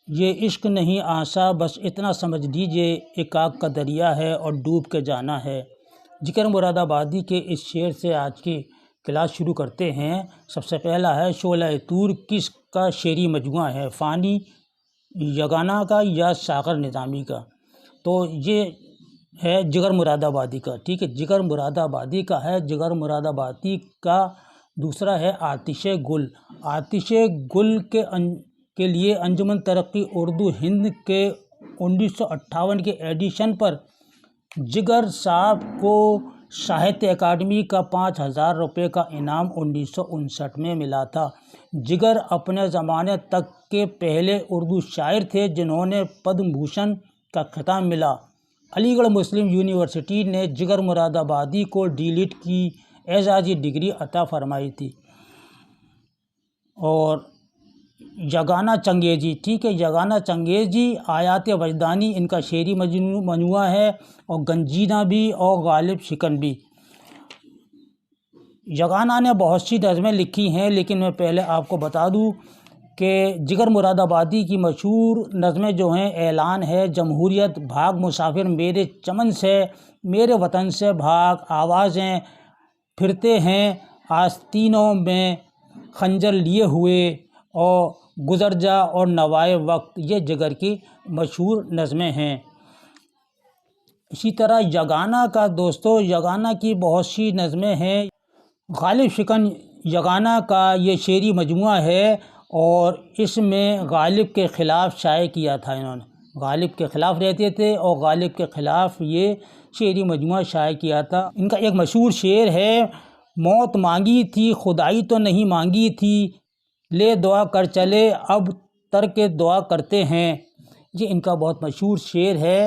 یہ عشق نہیں آسا بس اتنا سمجھ لیجئے ایک آگ کا دریا ہے اور ڈوب کے جانا ہے۔ جگر مراد آبادی کے اس شعر سے آج کی کلاس شروع کرتے ہیں۔ سب سے پہلا ہے شعلہ طور کس کا شعری مجموعہ ہے، فانی یگانہ کا یا ساغر نظامی کا؟ تو یہ ہے جگر مراد آبادی کا، ٹھیک ہے، جگر مراد آبادی کا ہے۔ جگر مراد آبادی کا دوسرا ہے آتش گل۔ آتش گل کے لیے انجمن ترقی اردو ہند کے 1958 کے ایڈیشن پر جگر صاحب کو ساہتیہ اکیڈمی کا 5000 روپے کا انعام 1959 میں ملا تھا۔ جگر اپنے زمانے تک کے پہلے اردو شاعر تھے جنہوں نے پدم بھوشن کا خطاب ملا۔ علی گڑھ مسلم یونیورسٹی نے جگر مراد آبادی کو ڈی لٹ کی اعزازی ڈگری عطا فرمائی تھی۔ اور یگانہ چنگیزی، ٹھیک ہے، یگانہ چنگیزی آیات وجدانی ان کا شعری مجموعہ ہے، اور گنجینہ بھی اور غالب شکن بھی۔ یگانہ نے بہت سی نظمیں لکھی ہیں، لیکن میں پہلے آپ کو بتا دوں کہ جگر مراد آبادی کی مشہور نظمیں جو ہیں اعلان ہے، جمہوریت، بھاگ مسافر، میرے چمن سے، میرے وطن سے بھاگ، آوازیں، پھرتے ہیں آستینوں میں خنجر لیے ہوئے، اور گزر جا اور نوائے وقت، یہ جگر کی مشہور نظمیں ہیں۔ اسی طرح یگانہ کا دوستو، یگانہ کی بہت سی نظمیں ہیں۔ غالب شکن یگانہ کا یہ شعری مجموعہ ہے، اور اس میں غالب کے خلاف شائع کیا تھا۔ انہوں نے غالب کے خلاف رہتے تھے اور غالب کے خلاف یہ شعری مجموعہ شائع کیا تھا۔ ان کا ایک مشہور شعر ہے، موت مانگی تھی خدائی تو نہیں مانگی تھی، لے دعا کر چلے اب ترک دعا کرتے ہیں۔ یہ ان کا بہت مشہور شعر ہے۔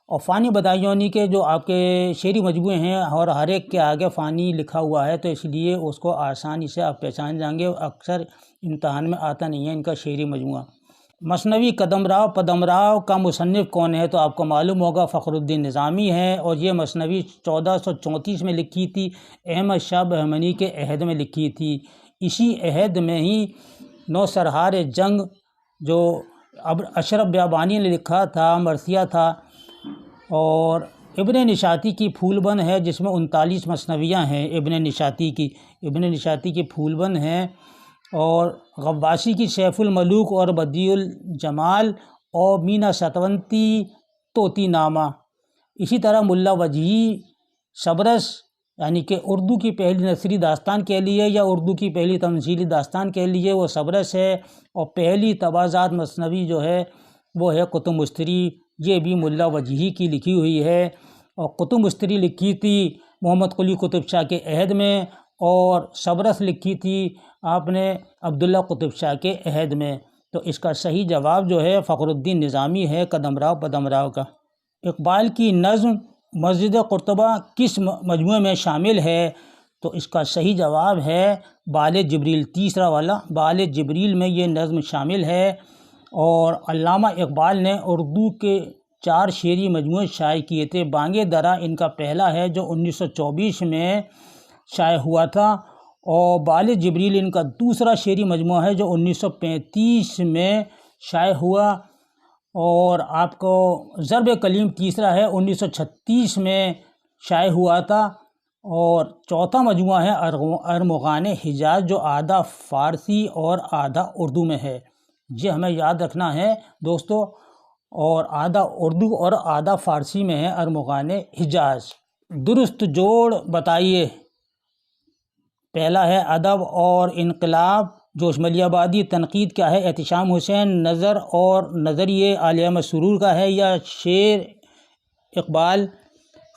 اور فانی بدایونی کے جو آپ کے شعری مجموعے ہیں، اور ہر ایک کے آگے فانی لکھا ہوا ہے، تو اس لیے اس کو آسانی سے آپ پہچان جائیں گے، اکثر امتحان میں آتا نہیں ہے ان کا شعری مجموعہ۔ مثنوی قدم راؤ پدم راؤ کا مصنف کون ہے؟ تو آپ کو معلوم ہوگا فخر الدین نظامی ہے، اور یہ مثنوی 1434 میں لکھی تھی، احمد شاہ بہمنی کے عہد میں لکھی تھی۔ اسی عہد میں ہی نوسرحار جنگ جو اشرف بیابانی نے لکھا تھا، مرثیہ تھا، اور ابن نشاطی کی پھول بند ہے جس میں 39 مثنویاں ہیں ابن نشاطی کی پھول بند ہیں، اور غواصی کی سیف الملوک اور بدیع الجمال، اور مینا ستونتی طوطی نامہ۔ اسی طرح ملا وجہی صبرس، یعنی کہ اردو کی پہلی نثری داستان کے لیے یا اردو کی پہلی تمثیلی داستان کے لیے وہ صبرس ہے، اور پہلی تبازات مثنوی جو ہے وہ ہے قطب مستری، یہ بھی ملا وجہی کی لکھی ہوئی ہے۔ اور قطب مستری لکھی تھی محمد قلی قطب شاہ کے عہد میں، اور صبرس لکھی تھی آپ نے عبداللہ قطب شاہ کے عہد میں۔ تو اس کا صحیح جواب جو ہے فخر الدین نظامی ہے، قدم راؤ پدم راؤ کا۔ اقبال کی نظم مسجد قرطبہ کس مجموعے میں شامل ہے؟ تو اس کا صحیح جواب ہے بال جبریل، تیسرا والا بال جبریل میں یہ نظم شامل ہے۔ اور علامہ اقبال نے اردو کے 4 شعری مجموعے شائع کیے تھے۔ بانگ درا ان کا پہلا ہے جو 1924 میں شائع ہوا تھا، اور بال جبریل ان کا دوسرا شعری مجموعہ ہے جو 1935 میں شائع ہوا، اور آپ کو ضرب کلیم تیسرا ہے 1936 میں شائع ہوا تھا، اور چوتھا مجموعہ ہے ارمغان حجاز جو آدھا فارسی اور آدھا اردو میں ہے۔ یہ ہمیں یاد رکھنا ہے دوستو، اور آدھا اردو اور آدھا فارسی میں ہے ارمغان حجاز۔ درست جوڑ بتائیے۔ پہلا ہے ادب اور انقلاب، جوش ملی آبادی، تنقید کیا ہے؟ احتشام حسین، نظر اور نظریے آل احمد سرور کا ہے، یا شعر اقبال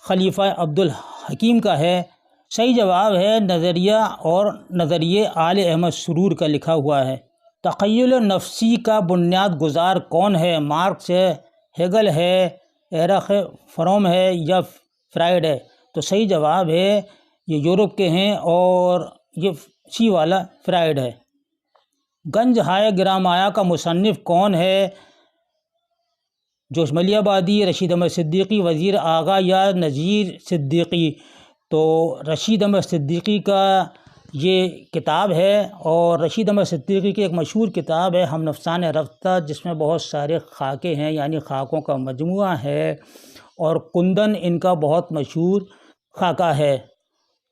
خلیفہ عبدالحکیم کا ہے؟ صحیح جواب ہے نظریہ اور نظریے آل احمد سرور کا لکھا ہوا ہے۔ تخیل نفسی کا بنیاد گزار کون ہے؟ مارکس ہے، ہیگل ہے، ایرخ فروم ہے، یا فرائیڈ ہے؟ تو صحیح جواب ہے یہ یورپ کے ہیں، اور یہ سی والا فرائیڈ ہے۔ گنج ہائے گرامایا کا مصنف کون ہے؟ جوش ملی آبادی، رشید احمد صدیقی، وزیر آغا، یا نذیر صدیقی؟ تو رشید احمد صدیقی کا یہ کتاب ہے، اور رشید احمد صدیقی کی ایک مشہور کتاب ہے ہم نفسان رفتہ، جس میں بہت سارے خاکے ہیں، یعنی خاکوں کا مجموعہ ہے، اور کندن ان کا بہت مشہور خاکہ ہے۔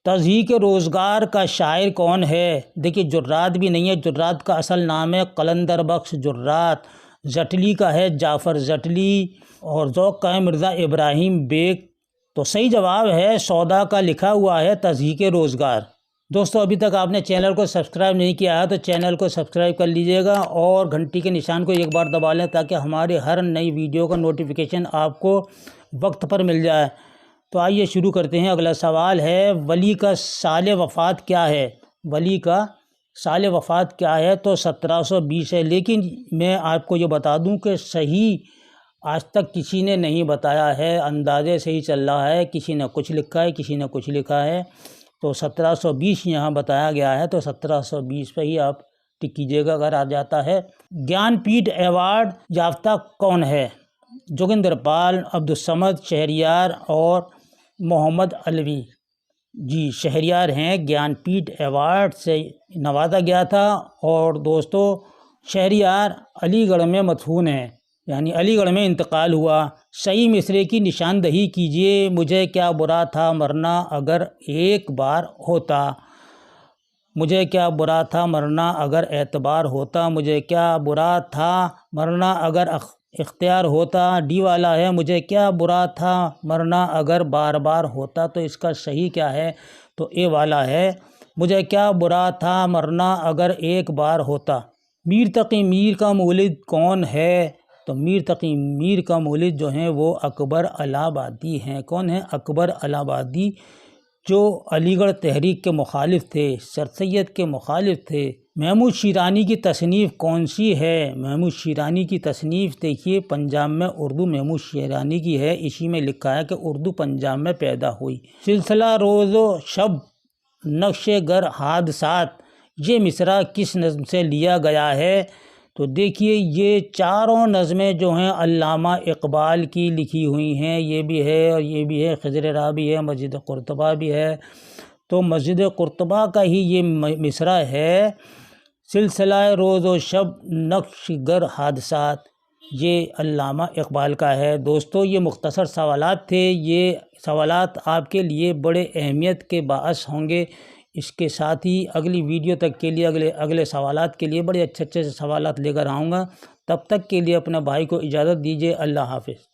تضحیک روزگار کا شاعر کون ہے؟ دیکھیے جرات بھی نہیں ہے، جرات کا اصل نام ہے قلندر بخش جرات، زٹلی کا ہے جعفر زٹلی، اور ذوق کا ہے مرزا ابراہیم بیگ۔ تو صحیح جواب ہے سودا کا لکھا ہوا ہے تضحیک روزگار۔ دوستو ابھی تک آپ نے چینل کو سبسکرائب نہیں کیا ہے تو چینل کو سبسکرائب کر لیجئے گا، اور گھنٹی کے نشان کو ایک بار دبا لیں تاکہ ہماری ہر نئی ویڈیو کا نوٹیفیکیشن آپ کو وقت پر مل جائے۔ تو آئیے شروع کرتے ہیں۔ اگلا سوال ہے ولی کا سال وفات کیا ہے؟ ولی کا سال وفات کیا ہے؟ تو 1720 ہے، لیکن میں آپ کو یہ بتا دوں کہ صحیح آج تک کسی نے نہیں بتایا ہے، اندازے سے ہی چل رہا ہے، کسی نے کچھ لکھا ہے، کسی نے کچھ لکھا ہے، تو 1720 یہاں بتایا گیا ہے، تو 1720 پہ ہی آپ ٹک کیجیے گا اگر آ جاتا ہے۔ گیان پیٹھ ایوارڈ یافتہ کون ہے؟ جوگندر پال، عبدالصمد شہریار اور محمد علوی۔ جی شہریار ہیں، گیان پیٹھ ایوارڈ سے نوازا گیا تھا، اور دوستو شہریار علی گڑھ میں مدفون ہیں، یعنی علی گڑھ میں انتقال ہوا۔ صحیح مصرعے کی نشاندہی کیجیے۔ مجھے کیا برا تھا مرنا اگر ایک بار ہوتا، مجھے کیا برا تھا مرنا اگر اعتبار ہوتا، مجھے کیا برا تھا مرنا اگر اختیار ہوتا۔ ڈی والا ہے مجھے کیا برا تھا مرنا اگر بار بار ہوتا، تو اس کا صحیح کیا ہے؟ تو اے والا ہے مجھے کیا برا تھا مرنا اگر ایک بار ہوتا۔ میر تقی میر کا مولد کون ہے؟ تو میر تقی میر کا مولد جو ہیں وہ اکبر الہ آبادی ہیں۔ کون ہیں؟ اکبر الہ آبادی، جو علی گڑھ تحریک کے مخالف تھے، سر سید کے مخالف تھے۔ محمود شیرانی کی تصنیف کون سی ہے؟ محمود شیرانی کی تصنیف دیکھیے پنجاب میں اردو محمود شیرانی کی ہے، اسی میں لکھا ہے کہ اردو پنجاب میں پیدا ہوئی۔ سلسلہ روز و شب، نقش گر حادثات، یہ مصرع کس نظم سے لیا گیا ہے؟ تو دیکھیے یہ چاروں نظمیں جو ہیں علامہ اقبال کی لکھی ہوئی ہیں، یہ بھی ہے اور یہ بھی ہے، خضر راہ بھی ہے، مسجد قرطبہ بھی ہے۔ تو مسجد قرطبہ کا ہی یہ مصرع ہے، سلسلہ روز و شب نقش گر حادثات، یہ علامہ اقبال کا ہے۔ دوستو یہ مختصر سوالات تھے، یہ سوالات آپ کے لیے بڑے اہمیت کے باعث ہوں گے۔ اس کے ساتھ ہی اگلی ویڈیو تک کے لیے اگلے سوالات کے لیے بڑے اچھے سوالات لے کر آؤں گا۔ تب تک کے لیے اپنے بھائی کو اجازت دیجیے۔ اللہ حافظ۔